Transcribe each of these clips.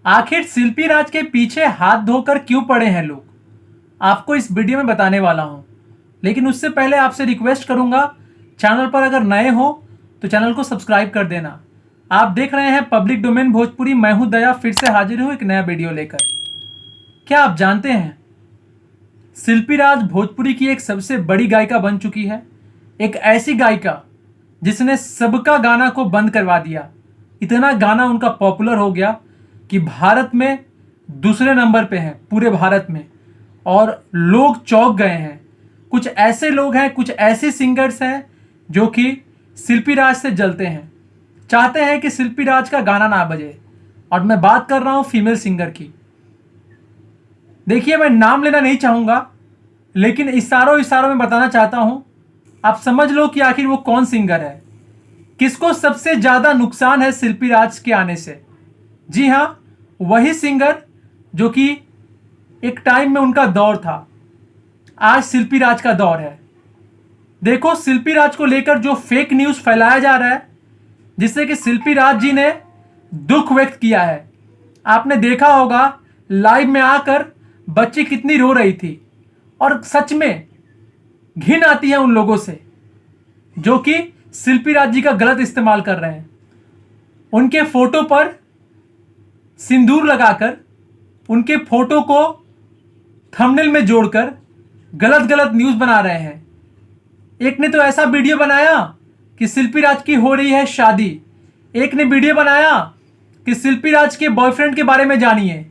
आखिर शिल्पी राज के पीछे हाथ धोकर क्यों पड़े हैं लोग, आपको इस वीडियो में बताने वाला हूं। लेकिन उससे पहले आपसे रिक्वेस्ट करूंगा, चैनल पर अगर नए हो तो चैनल को सब्सक्राइब कर देना। आप देख रहे हैं पब्लिक डोमेन भोजपुरी। मैं हूं दया, फिर से हाजिर हूं एक नया वीडियो लेकर। क्या आप जानते हैं, शिल्पी राज भोजपुरी की एक सबसे बड़ी गायिका बन चुकी है। एक ऐसी गायिका जिसने सबका गाना को बंद करवा दिया। इतना गाना उनका पॉपुलर हो गया कि भारत में दूसरे नंबर पे है, पूरे भारत में, और लोग चौंक गए हैं। कुछ ऐसे लोग हैं, कुछ ऐसे सिंगर्स हैं जो कि शिल्पी राज से जलते हैं, चाहते हैं कि शिल्पी राज का गाना ना बजे। और मैं बात कर रहा हूं फीमेल सिंगर की। देखिए, मैं नाम लेना नहीं चाहूंगा, लेकिन इशारों इशारों में बताना चाहता हूं। आप समझ लो कि आखिर वो कौन सिंगर है, किसको सबसे ज्यादा नुकसान है शिल्पी राज के आने से। जी हां, वही सिंगर जो कि एक टाइम में उनका दौर था, आज शिल्पी राज का दौर है। देखो, शिल्पी राज को लेकर जो फेक न्यूज फैलाया जा रहा है, जिससे कि शिल्पी राज जी ने दुख व्यक्त किया है। आपने देखा होगा लाइव में आकर बच्ची कितनी रो रही थी, और सच में घिन आती है उन लोगों से जो कि शिल्पी राज जी का गलत इस्तेमाल कर रहे हैं। उनके फोटो पर सिंदूर लगाकर, उनके फोटो को थंबनेल में जोड़कर गलत गलत न्यूज बना रहे हैं। एक ने तो ऐसा वीडियो बनाया कि शिल्पी राज की हो रही है शादी। एक ने वीडियो बनाया कि शिल्पी राज के बॉयफ्रेंड के बारे में जानिए।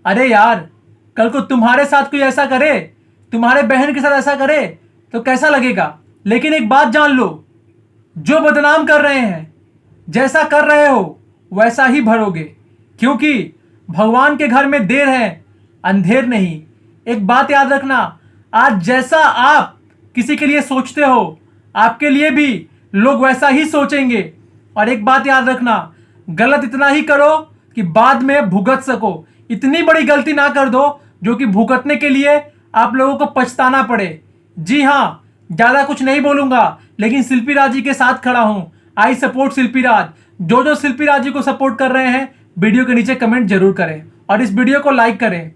अरे यार, कल को तुम्हारे साथ कोई ऐसा करे, तुम्हारे बहन के साथ ऐसा करे तो कैसा लगेगा। लेकिन एक बात जान लो, जो बदनाम कर रहे हैं, जैसा कर रहे हो वैसा ही भरोगे, क्योंकि भगवान के घर में देर है, अंधेर नहीं। एक बात याद रखना, आज जैसा आप किसी के लिए सोचते हो, आपके लिए भी लोग वैसा ही सोचेंगे। और एक बात याद रखना, गलत इतना ही करो कि बाद में भुगत सको। इतनी बड़ी गलती ना कर दो जो कि भुगतने के लिए आप लोगों को पछताना पड़े। जी हां, ज्यादा कुछ नहीं बोलूंगा, लेकिन शिल्पी राज जी के साथ खड़ा हूं। आई सपोर्ट शिल्पी राज। जो शिल्पी राज जी को सपोर्ट कर रहे हैं, वीडियो के नीचे कमेंट जरूर करें और इस वीडियो को लाइक करें।